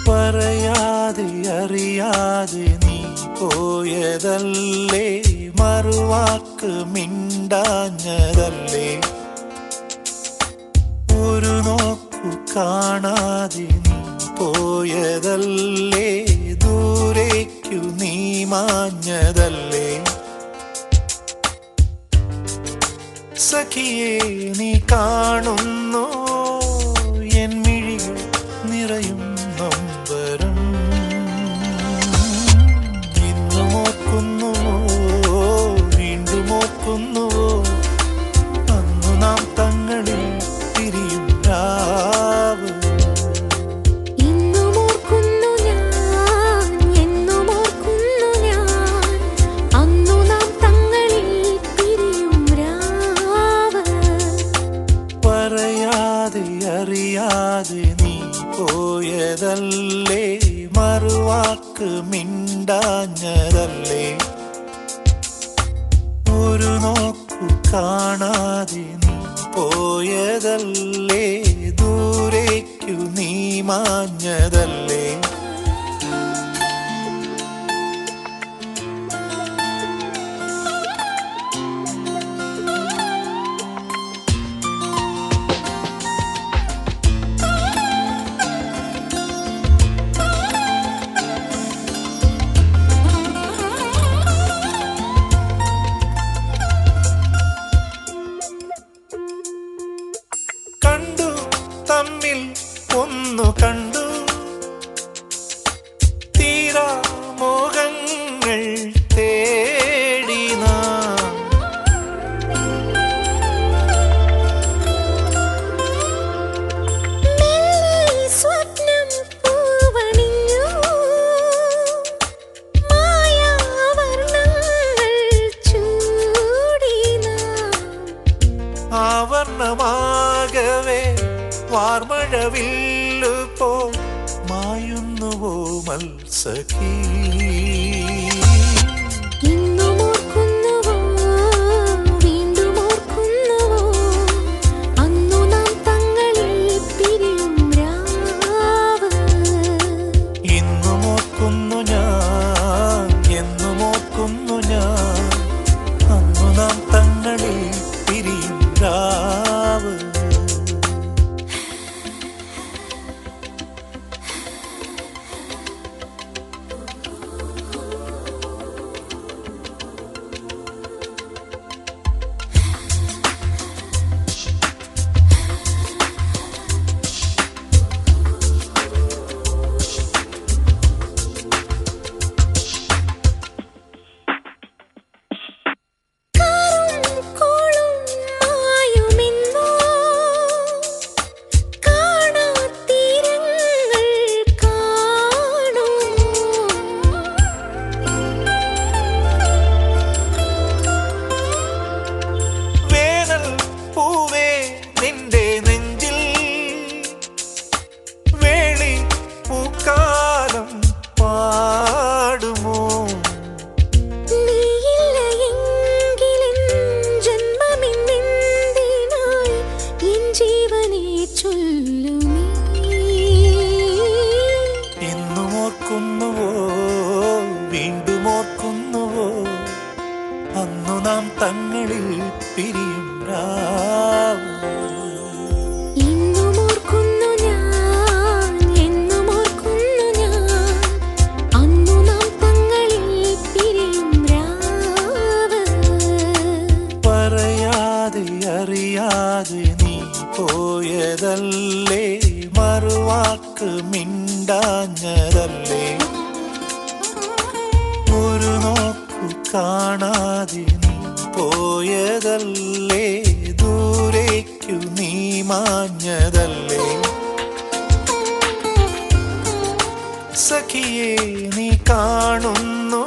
പറയാതെ അറിയാതെ നീ പോയതല്ലേ, മറുവാക്ക് മിണ്ടാഞ്ഞതല്ലേ, ഒരു നോക്കു കാണാതെ നീ പോയതല്ലേ, ദൂരേക്കു നീ മാഞ്ഞതല്ലേ. സഖിയേ നീ കാണുന്നു എൻ മിഴികൾ നിറയും നൊമ്പരം, ഇന്നും ഓർക്കുന്നുവോ വീണ്ടും ഓർക്കുന്നുവോ അന്നു നാം തങ്ങളിൽ പിരിയും രാവ്. പറയാതെ അറിയാതെ നീ പോയതല്ലേ, മറുവാക്ക് മിണ്ടാഞ്ഞതല്ലേ, ഒരു നോക്കു കാണാതെ നീ പോയതല്ലേ, ദൂരേക്കു നീ മാഞ്ഞതല്ലേ. കണ്ടു തമ്മിൽ ഒന്നു കണ്ടു, തീരാ മോഹങ്ങൾ തേടി നാം. സ്വപ്നം പൂവണിഞ്ഞു, മായാവർണ്ണങ്ങൾ ചൂടി നാം. ആവർണമാകവേ വാർമഴവില്ലു പോ മായുന്നുവോ മത്സഖി. ഇന്നും ഓർക്കുന്നുവോ വീണ്ടും ഓർക്കുന്നുവോ അന്നു നാം തങ്ങളിൽ പിരിയും രാവ്. ഇന്നും ഓർക്കുന്നു ഞാൻ എന്നും ഓർക്കുന്നു ഞാൻ അന്നു നാം തങ്ങളിൽ പിരിയും രാവ്. ഇന്നും ഓർക്കുന്നുവോ വീണ്ടും ഓർക്കുന്നുവോ അന്നു നാം തങ്ങളിൽ പിരിയും രാവ്. ഇന്നും ഓർക്കുന്നു ഞാൻ എന്നും ഓർക്കുന്നു ഞാൻ അന്നു നാം തങ്ങളിൽ പിരിയും രാവ്. പറയാതെ അറിയാതെ നീ പോയതല്ലേ, മറുവാക്ക് മിണ്ടാഞ്ഞതല്ലേ, ഒരു നോക്കു കാണാതെ നീ പോയതല്ലേ, ദൂരേക്കു നീ മാഞ്ഞതല്ലേ. സഖിയേ നീ കാണുന്നു